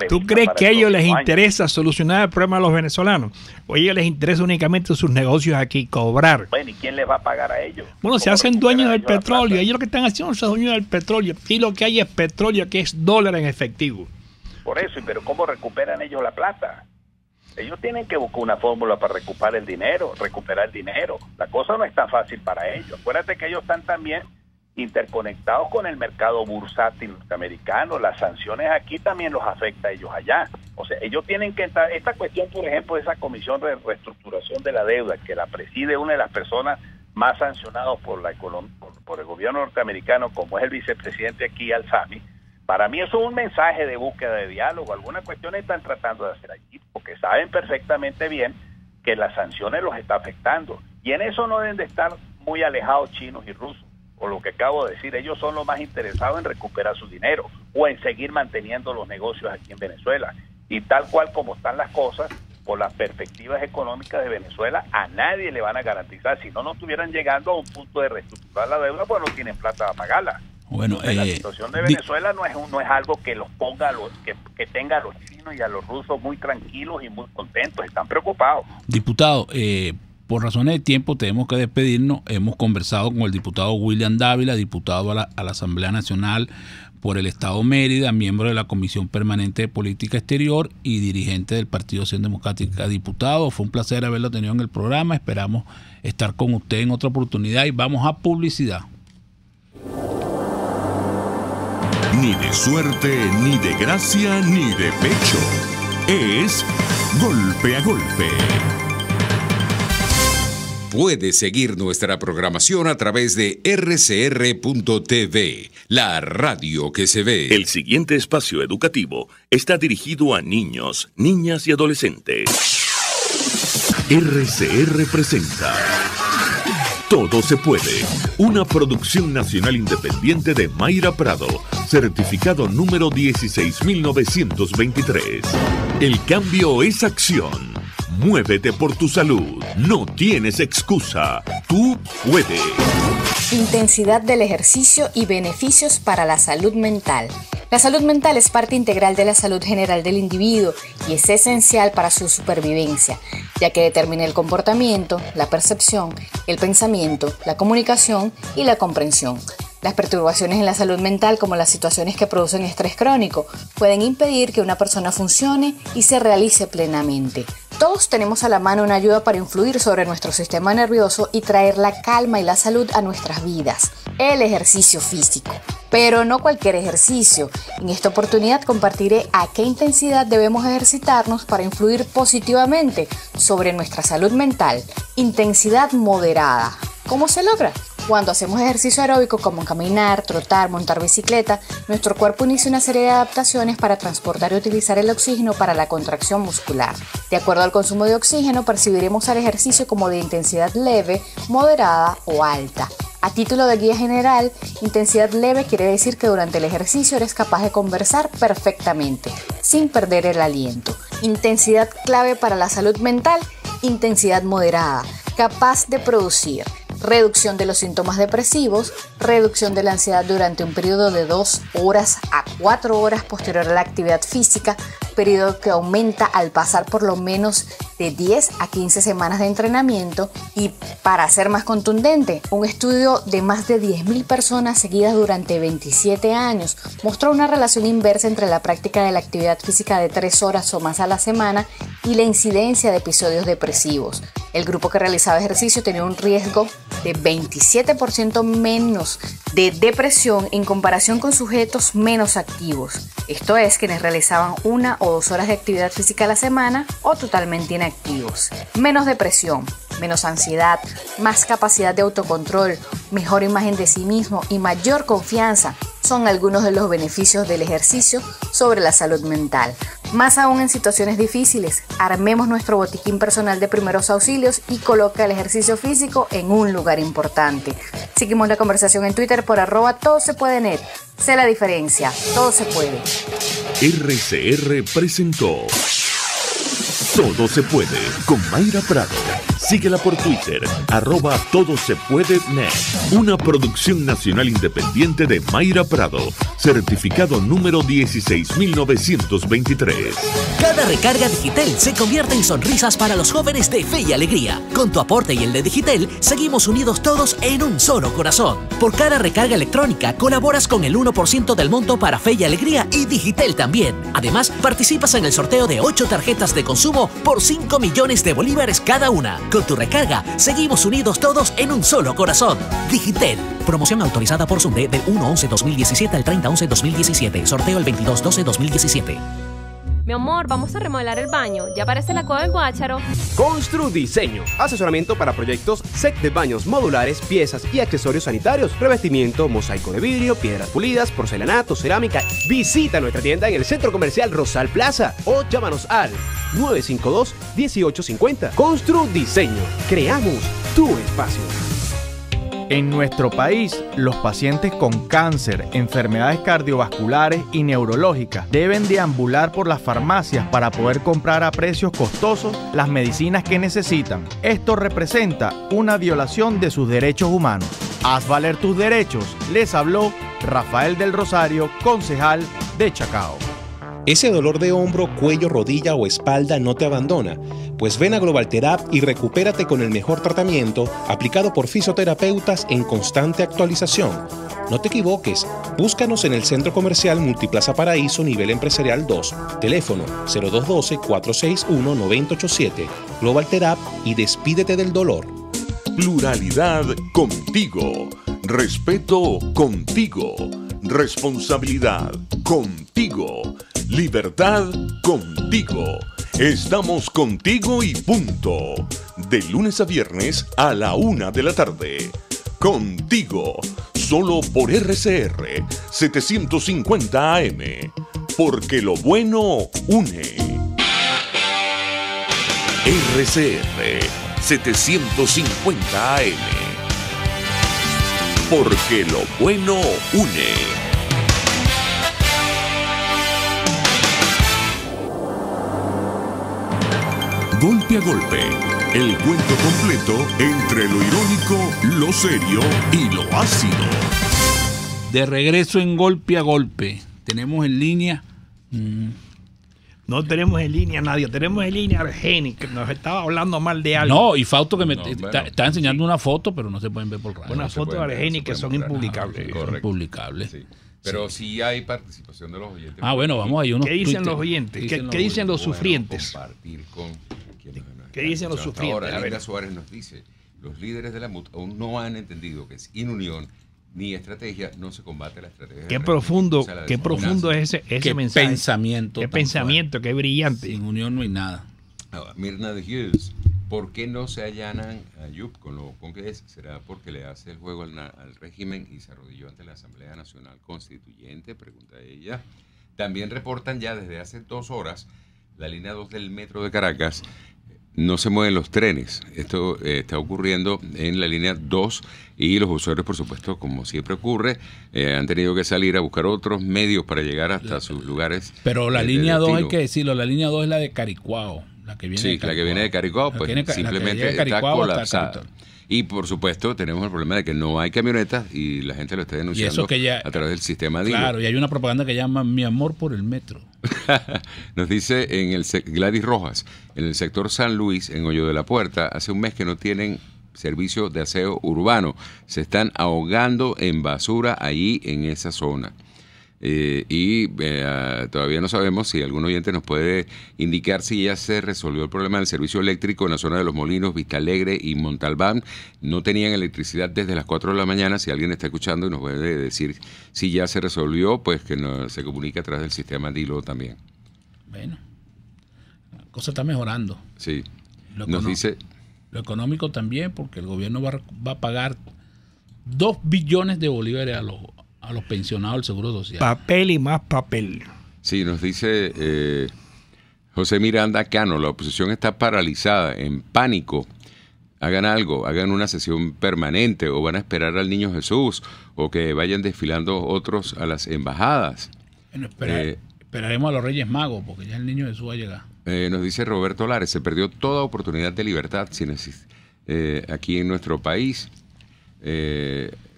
¿Tú crees que a ellos les interesa solucionar el problema de los venezolanos? ¿O a ellos les interesa únicamente sus negocios aquí, cobrar?
Bueno, ¿y quién les va a pagar a ellos?
Bueno, se hacen dueños del petróleo. Ellos lo que están haciendo es dueños del petróleo. Y lo que hay es petróleo, que es dólar en efectivo.
Por eso, pero ¿cómo recuperan ellos la plata? Ellos tienen que buscar una fórmula para recuperar el dinero. La cosa no es tan fácil para ellos. Acuérdate que ellos están también interconectados con el mercado bursátil norteamericano. Las sanciones aquí también los afecta a ellos allá. O sea, ellos tienen que entrar. Esta cuestión, por ejemplo, de esa comisión de reestructuración de la deuda, que la preside una de las personas más sancionadas por el gobierno norteamericano, como es el vicepresidente aquí, Al-Sami, para mí eso es un mensaje de búsqueda de diálogo. Algunas cuestiones están tratando de hacer aquí, porque saben perfectamente bien que las sanciones los está afectando. Y en eso no deben de estar muy alejados chinos y rusos. Por lo que acabo de decir, ellos son los más interesados en recuperar su dinero o en seguir manteniendo los negocios aquí en Venezuela. Y tal cual como están las cosas, por las perspectivas económicas de Venezuela, a nadie le van a garantizar. Si no estuvieran llegando a un punto de reestructurar la deuda, pues no tienen plata para pagarla.
Bueno,
la situación de Venezuela no es algo que los ponga que tenga a los chinos y a los rusos muy tranquilos y muy contentos. Están preocupados.
Diputado, por razones de tiempo tenemos que despedirnos. Hemos conversado con el diputado William Dávila, diputado a la Asamblea Nacional por el Estado Mérida, miembro de la Comisión Permanente de Política Exterior y dirigente del Partido Acción Democrática. Diputado, fue un placer haberlo tenido en el programa. Esperamos estar con usted en otra oportunidad y vamos a publicidad.
Ni de suerte, ni de gracia, ni de pecho. Es Golpe a Golpe.
Puede seguir nuestra programación a través de rcr.tv, la radio que se ve.
El siguiente espacio educativo está dirigido a niños, niñas y adolescentes. RCR presenta Todo se puede, una producción nacional independiente de Mayra Prado, certificado número 16923. El cambio es acción. Muévete por tu salud. No tienes excusa. Tú puedes.
Intensidad del ejercicio y beneficios para la salud mental. La salud mental es parte integral de la salud general del individuo y es esencial para su supervivencia, ya que determina el comportamiento, la percepción, el pensamiento, la comunicación y la comprensión. Las perturbaciones en la salud mental, como las situaciones que producen estrés crónico, pueden impedir que una persona funcione y se realice plenamente. Todos tenemos a la mano una ayuda para influir sobre nuestro sistema nervioso y traer la calma y la salud a nuestras vidas: el ejercicio físico. Pero no cualquier ejercicio. En esta oportunidad compartiré a qué intensidad debemos ejercitarnos para influir positivamente sobre nuestra salud mental. Intensidad moderada. ¿Cómo se logra? Cuando hacemos ejercicio aeróbico como caminar, trotar, montar bicicleta, nuestro cuerpo inicia una serie de adaptaciones para transportar y utilizar el oxígeno para la contracción muscular. De acuerdo al consumo de oxígeno, percibiremos al ejercicio como de intensidad leve, moderada o alta. A título de guía general, intensidad leve quiere decir que durante el ejercicio eres capaz de conversar perfectamente, sin perder el aliento. Intensidad clave para la salud mental, intensidad moderada, capaz de producir reducción de los síntomas depresivos, reducción de la ansiedad durante un periodo de 2 horas a 4 horas posterior a la actividad física, periodo que aumenta al pasar por lo menos de 10 a 15 semanas de entrenamiento. Y para ser más contundente, un estudio de más de 10.000 personas seguidas durante 27 años mostró una relación inversa entre la práctica de la actividad física de 3 horas o más a la semana y la incidencia de episodios depresivos. El grupo que realizaba ejercicio tenía un riesgo de 27% menos de depresión en comparación con sujetos menos activos. Esto es, quienes realizaban 1 o 2 horas de actividad física a la semana o totalmente inactivos. Menos depresión, menos ansiedad, más capacidad de autocontrol, mejor imagen de sí mismo y mayor confianza son algunos de los beneficios del ejercicio sobre la salud mental. Más aún en situaciones difíciles, armemos nuestro botiquín personal de primeros auxilios y coloca el ejercicio físico en un lugar importante. Seguimos la conversación en Twitter por @todosepuede.net. Sé la diferencia, todo se puede.
RCR presentó Todo se puede con Mayra Prado. Síguela por Twitter, @todosepuede.net. Una producción nacional independiente de Mayra Prado. Certificado número 16923.
Cada recarga Digitel se convierte en sonrisas para los jóvenes de Fe y Alegría. Con tu aporte y el de Digitel, seguimos unidos todos en un solo corazón. Por cada recarga electrónica, colaboras con el 1% del monto para Fe y Alegría y Digitel también. Además, participas en el sorteo de 8 tarjetas de consumo por 5 millones de bolívares cada una. Con tu recarga, seguimos unidos todos en un solo corazón. Digitel. Promoción autorizada por Sunde del 1/11/2017 al 30/11/2017. Sorteo el 22/12/2017.
Mi amor, vamos a remodelar el baño. Ya parece la cueva del Guácharo.
Constru Diseño. Asesoramiento para proyectos set de baños modulares, piezas y accesorios sanitarios, revestimiento, mosaico de vidrio, piedras pulidas, porcelanato, cerámica. Visita nuestra tienda en el Centro Comercial Rosal Plaza o llámanos al 952-1850. Constru Diseño. Creamos tu espacio.
En nuestro país, los pacientes con cáncer, enfermedades cardiovasculares y neurológicas deben deambular por las farmacias para poder comprar a precios costosos las medicinas que necesitan. Esto representa una violación de sus derechos humanos. Haz valer tus derechos, les habló Rafael del Rosario, concejal de Chacao.
Ese dolor de hombro, cuello, rodilla o espalda no te abandona. Pues ven a Global Therap y recupérate con el mejor tratamiento aplicado por fisioterapeutas en constante actualización. No te equivoques, búscanos en el Centro Comercial Multiplaza Paraíso Nivel Empresarial 2, teléfono 0212-461-9087. Global Therap y despídete del dolor.
Pluralidad contigo. Respeto contigo. Responsabilidad contigo. Libertad contigo. Estamos contigo y punto. De lunes a viernes a la 1 de la tarde. Contigo. Solo por RCR 750 AM. Porque lo bueno une. RCR 750 AM. Porque lo bueno une. Golpe a golpe, el cuento completo entre lo irónico, lo serio y lo ácido.
De regreso en Golpe a Golpe. Tenemos en línea.
No tenemos en línea a nadie, tenemos en línea a Argenis, que nos estaba hablando mal de algo.
No, y Fausto que me está enseñando una foto, pero no se pueden ver por radio.
Una foto de Argenis que son impublicables.
Impublicables.
Sí. Pero sí hay participación de los oyentes.
Bueno, vamos ahí.
¿Qué dicen los oyentes? ¿Qué dicen los sufrientes?
Compartir con
¿Qué dicen los sufrientes?
Ahora, Linda Suárez nos dice, los líderes de la MUT aún no han entendido que sin unión ni estrategia no se combate la estrategia.
Qué profundo es ese mensaje.
Pensamiento.
Qué pensamiento, qué brillante.
Sin unión no hay nada.
Mirna de Hughes, ¿por qué no se allanan a Yup con lo que es? ¿Será porque le hace el juego al régimen y se arrodilló ante la Asamblea Nacional Constituyente? Pregunta ella. También reportan ya desde hace 2 horas la línea 2 del metro de Caracas. No se mueven los trenes. Esto está ocurriendo en la línea 2 y los usuarios, por supuesto, como siempre ocurre, han tenido que salir a buscar otros medios para llegar hasta sus lugares.
Pero la línea 2, hay que decirlo, la línea 2 es la de Caricuao. La que viene
la que viene de Caricuao, pues simplemente está colapsada. Y por supuesto tenemos el problema de que no hay camionetas y la gente lo está denunciando a través del sistema DILO.
Claro, y hay una propaganda que llama Mi amor por el metro.
Nos dice Gladys Rojas, en el sector San Luis, en Hoyo de la Puerta, hace un mes que no tienen servicio de aseo urbano. Se están ahogando en basura ahí en esa zona. Todavía no sabemos si algún oyente nos puede indicar si ya se resolvió el problema del servicio eléctrico en la zona de Los Molinos, Vista Alegre y Montalbán. No tenían electricidad desde las 4 de la mañana. Si alguien está escuchando y nos puede decir si ya se resolvió, pues que se comunique a través del sistema DILO también.
Bueno, la cosa está mejorando.
Sí. Nos dice...
Lo económico también, porque el gobierno va a pagar 2 billones de bolívares a los pensionados del Seguro Social.
Papel y más papel.
Sí, nos dice José Miranda Cano, la oposición está paralizada, en pánico. Hagan algo, hagan una sesión permanente o van a esperar al Niño Jesús o que vayan desfilando otros a las embajadas.
Bueno, esperaremos a los Reyes Magos porque ya el Niño Jesús va a llegar.
Nos dice Roberto Lares, se perdió toda oportunidad de libertad aquí en nuestro país.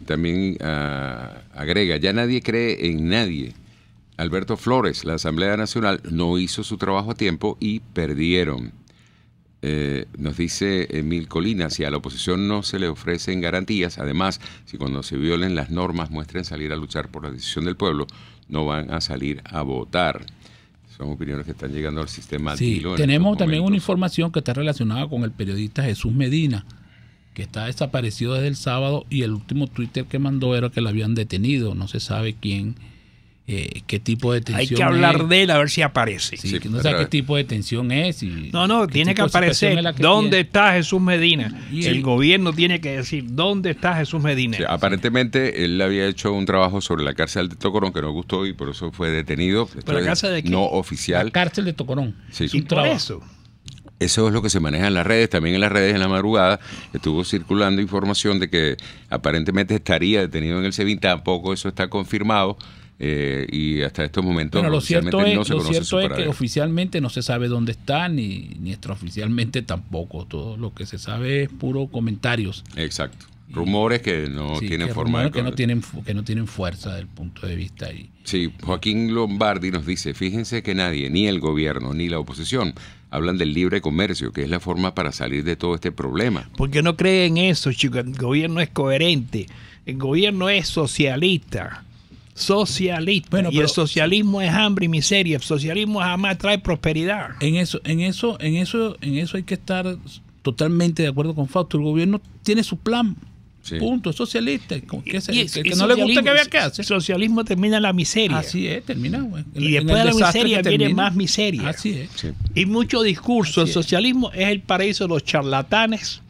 También agrega, ya nadie cree en nadie. Alberto Flores, la Asamblea Nacional no hizo su trabajo a tiempo y perdieron. Nos dice Emil Colina, si a la oposición no se le ofrecen garantías, además, si cuando se violen las normas muestren salir a luchar por la decisión del pueblo, no van a salir a votar. Son opiniones que están llegando al sistema.
Sí, tenemos también una información que está relacionada con el periodista Jesús Medina, que está desaparecido desde el sábado y el último Twitter que mandó era que lo habían detenido. No se sabe quién, qué tipo de detención
hay que hablar de él a ver si aparece.
Sí, que no sé qué tipo de detención es.
No, tiene que aparecer. ¿Dónde está Jesús Medina? Y el gobierno tiene que decir, ¿dónde está Jesús Medina?
Sí, aparentemente él había hecho un trabajo sobre la cárcel de Tocorón que no gustó y por eso fue detenido.
¿Pero la cárcel de qué?
No oficial.
La cárcel de Tocorón.
Sí.
¿Y por eso?
Eso es lo que se maneja en las redes. También en las redes en la madrugada estuvo circulando información de que aparentemente estaría detenido en el SEBIN. Tampoco eso está confirmado. Y hasta estos momentos
lo cierto es,
no se conoce su paradero.
Que oficialmente no se sabe dónde está, ni extraoficialmente tampoco. Todo lo que se sabe es puro comentarios.
Exacto. Rumores que no tienen forma de...
que no tienen fuerza desde el punto de vista ahí.
Sí, Joaquín Lombardi nos dice, fíjense que nadie, ni el gobierno, ni la oposición, hablan del libre comercio, que es la forma para salir de todo este problema.
Porque no creen eso, chicos. El gobierno es coherente. El gobierno es socialista. Bueno, y el socialismo es hambre y miseria. El socialismo jamás trae prosperidad.
En eso hay que estar totalmente de acuerdo con Fausto. El gobierno tiene su plan. Sí. Punto, es socialista. Que no le gusta que vea qué hace.
El socialismo termina en la miseria.
Así es, termina.
Y después de la miseria viene más miseria.
Así es.
Sí.
Y mucho discurso. El socialismo es el paraíso de los charlatanes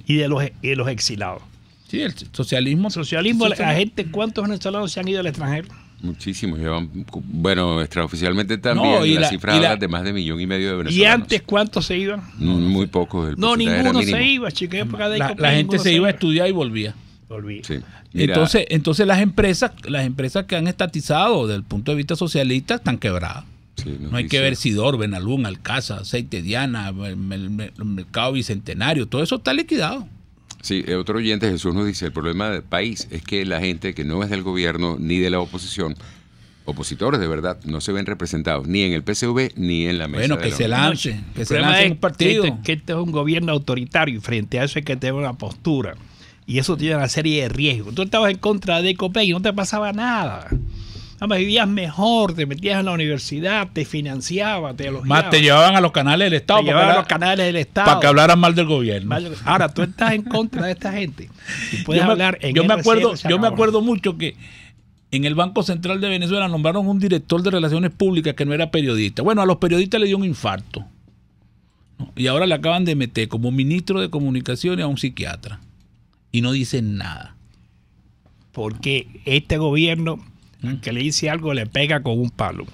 y de los exilados.
Sí, el socialismo.
La gente, ¿cuántos venezolanos se han ido al extranjero?
Muchísimos. Bueno, extraoficialmente también la cifra habla de más de 1,5 millones de venezolanos.
¿Y antes cuántos se iban?
Muy pocos.
Ninguno se iba, chicos.
La gente se iba a estudiar y volvía.
Sí.
Entonces las empresas que han estatizado desde el punto de vista socialista están quebradas.
Sí,
no hay que ver Sidor, Benalún, Alcázar, Aceite Diana, el mercado Bicentenario, todo eso está liquidado.
Sí, otro oyente, Jesús, nos dice, el problema del país es que la gente que no es del gobierno ni de la oposición, opositores de verdad, no se ven representados ni en el PSV ni en la mesa.
Bueno, que se lance un partido.
Que este es un gobierno autoritario y frente a eso hay que tener una postura. Y eso tiene una serie de riesgos. Tú estabas en contra de Ecopec y no te pasaba nada. Además, vivías mejor, te metías en la universidad, te financiaba, te elogiaba.
Más te llevaban a los canales del Estado. Para que hablaran mal del gobierno.
Ahora, tú estás en contra de esta gente. Y puedes
yo me acuerdo mucho que en el Banco Central de Venezuela nombraron un director de Relaciones Públicas que no era periodista. Bueno, a los periodistas le dio un infarto. ¿No? Y ahora le acaban de meter como ministro de Comunicaciones a un psiquiatra. Y no dicen nada.
Porque este gobierno... que le dice algo le pega con un palo.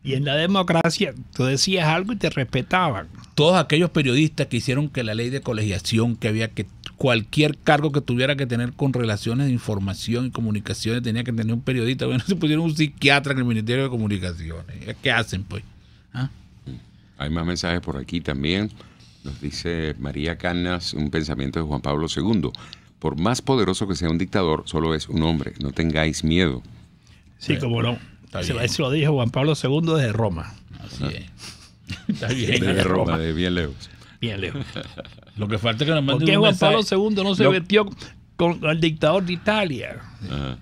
Y en la democracia tú decías algo y te respetaban.
Todos aquellos periodistas que hicieron que la ley de colegiación, que había que cualquier cargo que tuviera que tener con relaciones de información y comunicaciones tenía que tener un periodista, bueno, se pusieron un psiquiatra en el Ministerio de Comunicaciones. ¿Qué hacen, pues? ¿Ah?
Hay más mensajes por aquí también. Nos dice María Canas, un pensamiento de Juan Pablo II. Por más poderoso que sea un dictador, solo es un hombre. No tengáis miedo.
Sí, como no. Eso lo dijo Juan Pablo II desde Roma.
Así es. Está bien.
Desde Roma, de bien lejos.
Bien lejos.
Lo que falta es que nos manden
un mensaje. ¿Por qué Juan Pablo II no se metió con el dictador de Italia?
Ajá.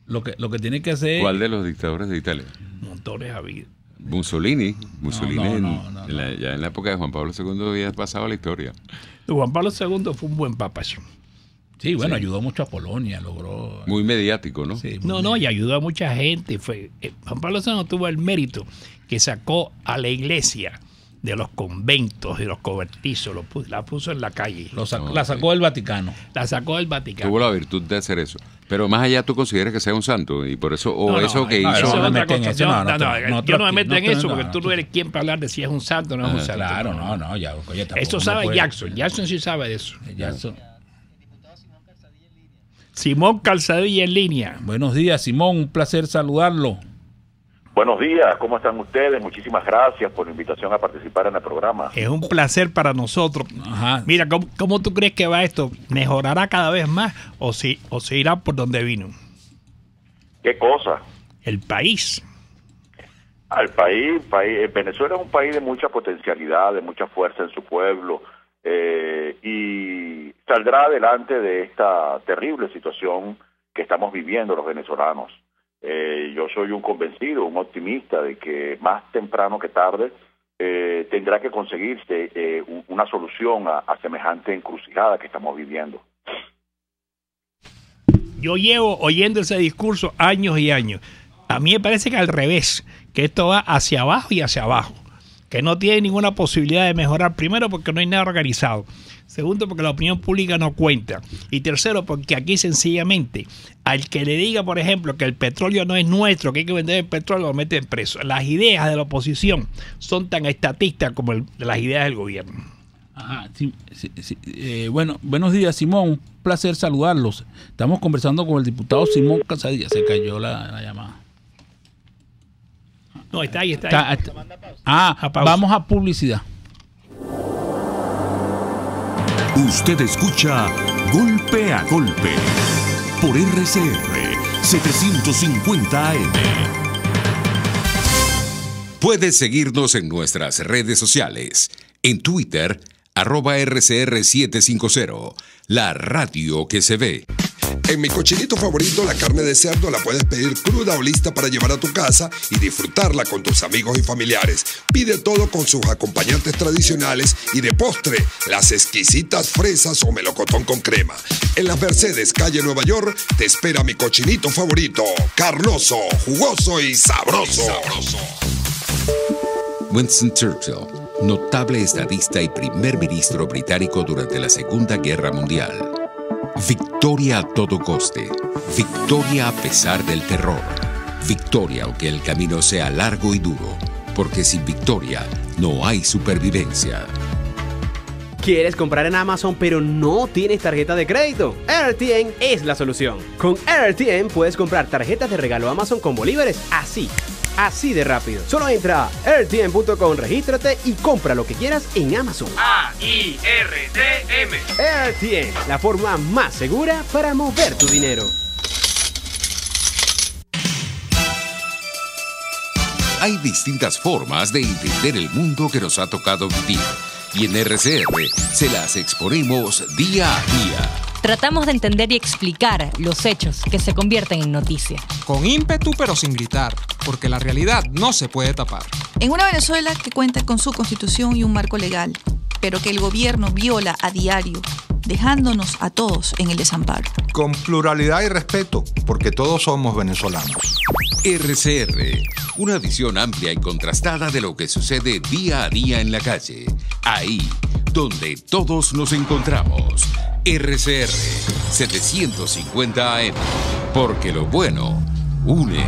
Lo que tiene que hacer...
¿Cuál de los dictadores de Italia?
Montones había.
Mussolini. Ya en la época de Juan Pablo II había pasado la historia.
Juan Pablo II fue un buen papa.
Sí, bueno, ayudó mucho a Polonia, logró...
Muy mediático, ¿no?
Sí, y ayudó a mucha gente. Juan Pablo II tuvo el mérito que sacó a la iglesia de los conventos, de los cobertizos, la puso en la calle.
La sacó del Vaticano.
La sacó del Vaticano.
Tuvo la virtud de hacer eso. Pero más allá, ¿tú consideras que sea un santo? Y por eso,
Yo no me meto en eso, porque tú no eres quien para hablar de si es un santo o no es un santo.
Claro, ya. Oye,
eso sabe Jackson. Jackson sí sabe de eso. Simón Calzadilla en línea.
Buenos días, Simón. Un placer saludarlo.
Buenos días, ¿cómo están ustedes? Muchísimas gracias por la invitación a participar en el programa.
Es un placer para nosotros. Ajá. Mira, ¿cómo tú crees que va esto? ¿Mejorará cada vez más o se irá por donde vino?
¿Qué cosa?
El país.
Al país, Venezuela es un país de mucha potencialidad, de mucha fuerza en su pueblo, y saldrá adelante de esta terrible situación que estamos viviendo los venezolanos. Yo soy un convencido, un optimista de que más temprano que tarde tendrá que conseguirse una solución a semejante encrucijada que estamos viviendo.
Yo llevo oyendo ese discurso años y años. A mí me parece que al revés, que esto va hacia abajo y hacia abajo, que no tiene ninguna posibilidad de mejorar. Primero, porque no hay nada organizado. Segundo, porque la opinión pública no cuenta. Y tercero, porque aquí sencillamente al que le diga, por ejemplo, que el petróleo no es nuestro, que hay que vender el petróleo, lo meten preso. Las ideas de la oposición son tan estatistas como las ideas del gobierno.
Ajá, sí. Bueno, buenos días, Simón. Un placer saludarlos. Estamos conversando con el diputado Simón Calzadilla. Se cayó la llamada.
No, está ahí.
Vamos a publicidad.
Usted escucha Golpe a Golpe por RCR 750 AM.
Puedes seguirnos en nuestras redes sociales. En Twitter, @RCR750, la radio que se ve.
En mi cochinito favorito, la carne de cerdo la puedes pedir cruda o lista para llevar a tu casa y disfrutarla con tus amigos y familiares. Pide todo con sus acompañantes tradicionales y de postre, las exquisitas fresas o melocotón con crema. En las Mercedes, calle Nueva York, te espera mi cochinito favorito, carnoso, jugoso y sabroso.
Winston Churchill, notable estadista y primer ministro británico durante la Segunda Guerra Mundial. Victoria a todo coste. Victoria a pesar del terror. Victoria aunque el camino sea largo y duro. Porque sin victoria no hay supervivencia.
¿Quieres comprar en Amazon pero no tienes tarjeta de crédito? RTN es la solución. Con RTN puedes comprar tarjetas de regalo Amazon con bolívares así de rápido. Solo entra a rtn.com, regístrate y compra lo que quieras en Amazon.
AIRTM.
RTN, la forma más segura para mover tu dinero.
Hay distintas formas de entender el mundo que nos ha tocado vivir. Y en RCR se las exponemos día a día.
Tratamos de entender y explicar los hechos que se convierten en noticia.
Con ímpetu pero sin gritar, porque la realidad no se puede tapar.
En una Venezuela que cuenta con su constitución y un marco legal, pero que el gobierno viola a diario, dejándonos a todos en el desamparo.
Con pluralidad y respeto, porque todos somos venezolanos.
RCR, una visión amplia y contrastada de lo que sucede día a día en la calle. Ahí, donde todos nos encontramos. RCR 750 AM, porque lo bueno une.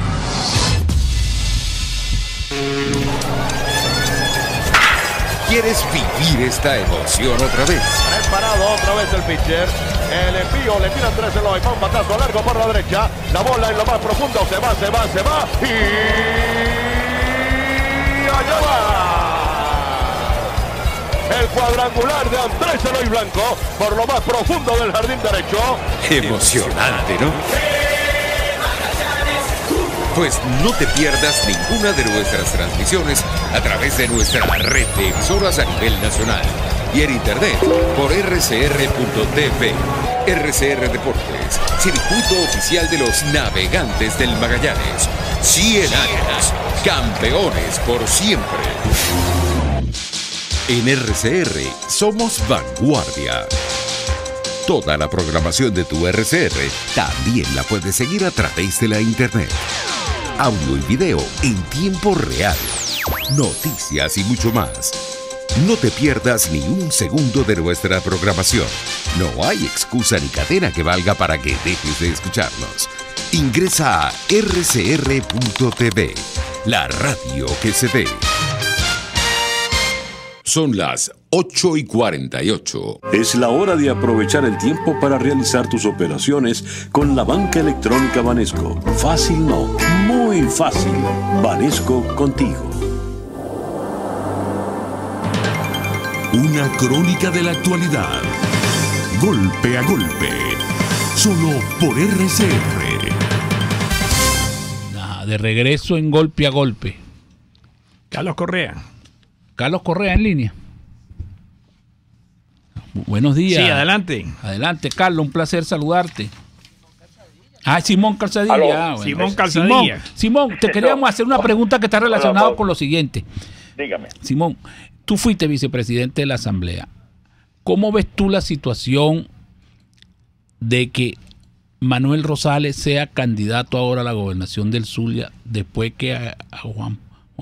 ¿Quieres vivir esta emoción otra vez?
Preparado otra vez el pitcher. El envío le tira Andrés Eloy. Va un batazo largo por la derecha. La bola en lo más profundo. Se va. Y allá va. El cuadrangular de Andrés Eloy Blanco por lo más profundo del jardín derecho.
Emocionante, ¿no? Pues no te pierdas ninguna de nuestras transmisiones a través de nuestra red de emisoras a nivel nacional y en internet por rcr.tv. RCR Deportes, circuito oficial de los navegantes del Magallanes. 100 años, campeones por siempre. En RCR somos vanguardia. Toda la programación de tu RCR también la puedes seguir a través de la internet. Audio y video en tiempo real. Noticias y mucho más. No te pierdas ni un segundo de nuestra programación. No hay excusa ni cadena que valga para que dejes de escucharnos. Ingresa a rcr.tv, la radio que se ve. Son las 8:48.
Es la hora de aprovechar el tiempo para realizar tus operaciones con la banca electrónica Banesco. Fácil no, muy fácil. Banesco contigo.
Una crónica de la actualidad. Golpe a golpe. Solo por RCR.
De regreso en Golpe a Golpe.
Carlos Correa.
Carlos Correa en línea. Buenos días.
Sí, adelante.
Adelante, Carlos, un placer saludarte. Simón Calzadilla.
Bueno. Simón Calzadilla.
Simón, te queríamos hacer una pregunta que está relacionada con lo siguiente.
Dígame.
Simón, tú fuiste vicepresidente de la Asamblea. ¿Cómo ves tú la situación de que Manuel Rosales sea candidato ahora a la gobernación del Zulia después que a Juan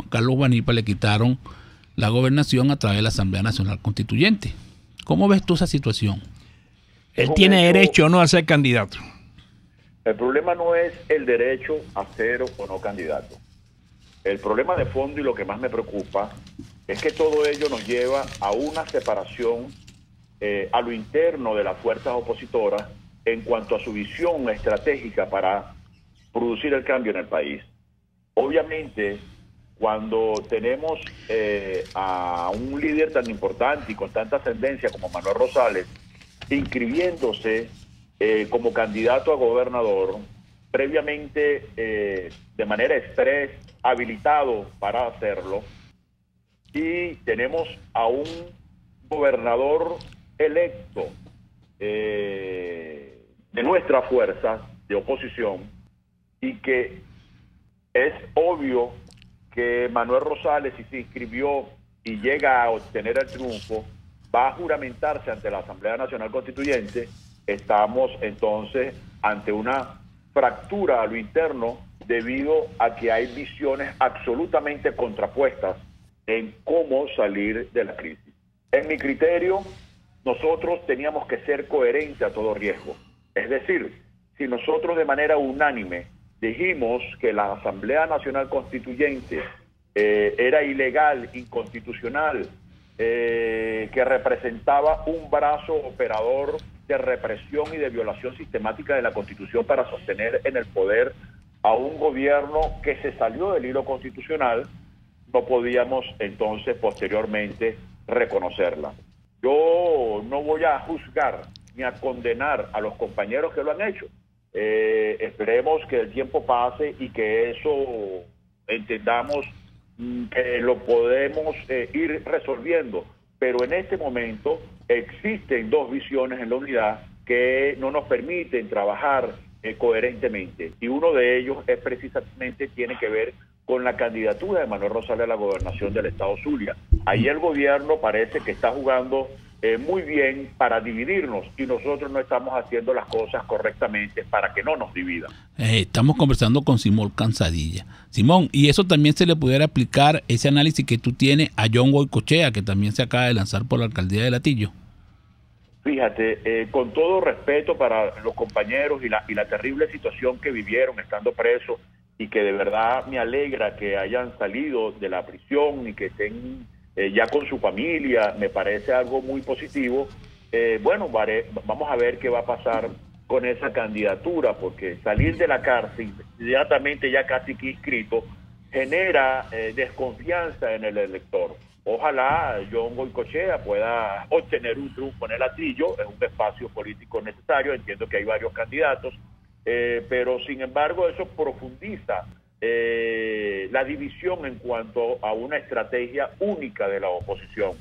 Carlos Guanipa le quitaron la gobernación a través de la Asamblea Nacional Constituyente? ¿Cómo ves tú esa situación?
Él tiene derecho o no a ser candidato.
El problema no es el derecho a ser o no candidato. El problema de fondo y lo que más me preocupa es que todo ello nos lleva a una separación a lo interno de las fuerzas opositoras en cuanto a su visión estratégica para producir el cambio en el país. Obviamente, cuando tenemos a un líder tan importante y con tanta ascendencia como Manuel Rosales inscribiéndose como candidato a gobernador, previamente de manera express, habilitado para hacerlo, y tenemos a un gobernador electo de nuestra fuerza de oposición, y que es obvio que Manuel Rosales, si se inscribió y llega a obtener el triunfo, va a juramentarse ante la Asamblea Nacional Constituyente. Estamos entonces ante una fractura a lo interno debido a que hay visiones absolutamente contrapuestas en cómo salir de la crisis. En mi criterio, nosotros teníamos que ser coherentes a todo riesgo. Es decir, si nosotros de manera unánime dijimos que la Asamblea Nacional Constituyente era ilegal, inconstitucional, que representaba un brazo operador de represión y de violación sistemática de la Constitución para sostener en el poder a un gobierno que se salió del hilo constitucional, no podíamos entonces posteriormente reconocerla. Yo no voy a juzgar ni a condenar a los compañeros que lo han hecho. Esperemos que el tiempo pase y que eso entendamos que lo podemos ir resolviendo, pero en este momento existen dos visiones en la unidad que no nos permiten trabajar coherentemente, y uno de ellos es precisamente tiene que ver con la candidatura de Manuel Rosales a la gobernación del estado Zulia. Ahí el gobierno parece que está jugando muy bien para dividirnos, y nosotros no estamos haciendo las cosas correctamente para que no nos dividan.
Estamos conversando con Simón Calzadilla. Simón, y eso también se le pudiera aplicar ese análisis que tú tienes a John Goycochea, que también se acaba de lanzar por la alcaldía de Latillo.
Fíjate, con todo respeto para los compañeros y la terrible situación que vivieron estando presos, y que de verdad me alegra que hayan salido de la prisión y que estén ya con su familia, me parece algo muy positivo. Bueno, vamos a ver qué va a pasar con esa candidatura, porque salir de la cárcel inmediatamente ya casi que inscrito genera desconfianza en el elector. Ojalá John Goycochea pueda obtener un triunfo en el Latillo, es un espacio político necesario, entiendo que hay varios candidatos, pero sin embargo eso profundiza la división en cuanto a una estrategia única de la oposición.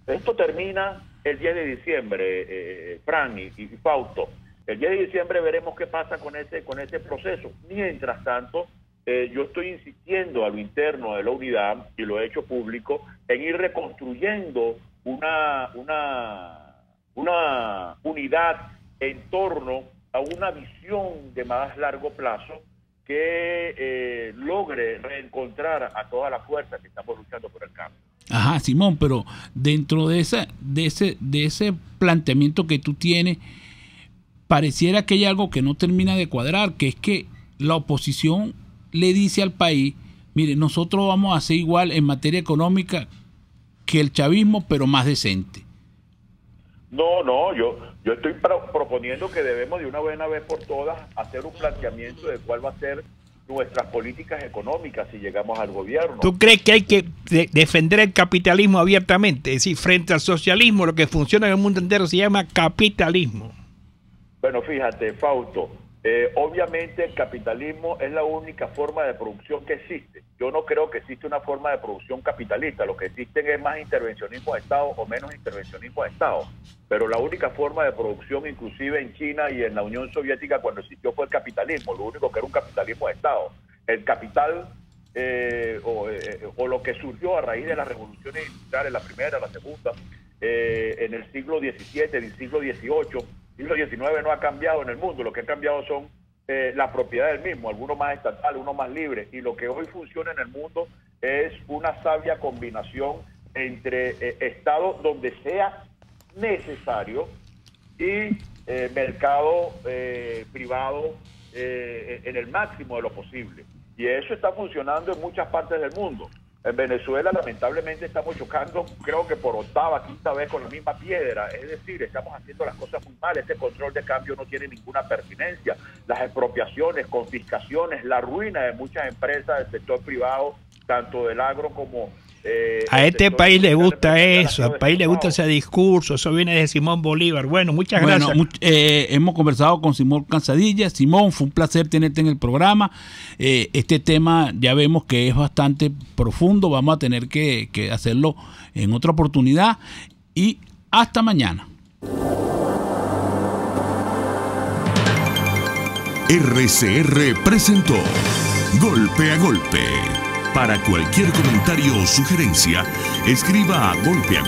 Esto termina el 10 de diciembre, Fran y Fausto. El 10 de diciembre veremos qué pasa con ese proceso. Mientras tanto, yo estoy insistiendo a lo interno de la unidad, y lo he hecho público, en ir reconstruyendo una unidad en torno a una visión de más largo plazo que logre reencontrar a todas las fuerzas que estamos luchando por el cambio.
Ajá, Simón, pero dentro de ese planteamiento que tú tienes, pareciera que hay algo que no termina de cuadrar, que es que la oposición le dice al país, mire, nosotros vamos a hacer igual en materia económica que el chavismo, pero más decente.
No, yo estoy proponiendo que debemos de una buena vez por todas hacer un planteamiento de cuál va a ser nuestras políticas económicas si llegamos al gobierno.
¿Tú crees que hay que defender el capitalismo abiertamente? Es decir, frente al socialismo, lo que funciona en el mundo entero se llama capitalismo.
Bueno, fíjate, Fausto, obviamente el capitalismo es la única forma de producción que existe. Yo no creo que existe una forma de producción capitalista. Lo que existen es más intervencionismo de Estado o menos intervencionismo de Estado. Pero la única forma de producción, inclusive en China y en la Unión Soviética, cuando existió, fue el capitalismo. Lo único que era un capitalismo de Estado. El capital o lo que surgió a raíz de las revoluciones industriales, la primera, la segunda, en el siglo XVII, en el siglo XVIII, siglo XIX no ha cambiado en el mundo. Lo que ha cambiado son la propiedad del mismo, algunos más estatales, unos más libres, y lo que hoy funciona en el mundo es una sabia combinación entre Estado donde sea necesario y mercado privado en el máximo de lo posible. Y eso está funcionando en muchas partes del mundo. En Venezuela, lamentablemente, estamos chocando, creo que por octava, quinta vez con la misma piedra. Es decir, estamos haciendo las cosas muy mal. Este control de cambio no tiene ninguna pertinencia. Las expropiaciones, confiscaciones, la ruina de muchas empresas del sector privado, tanto del agro como...
a este país le gusta eso, al país le gusta ese discurso, eso viene de Simón Bolívar. Bueno, muchas gracias.
Hemos conversado con Simón Cansadilla. Simón, fue un placer tenerte en el programa. Este tema ya vemos que es bastante profundo, vamos a tener que hacerlo en otra oportunidad y hasta mañana.
RCR presentó Golpe a Golpe. Para cualquier comentario o sugerencia, escriba a golpeagolpe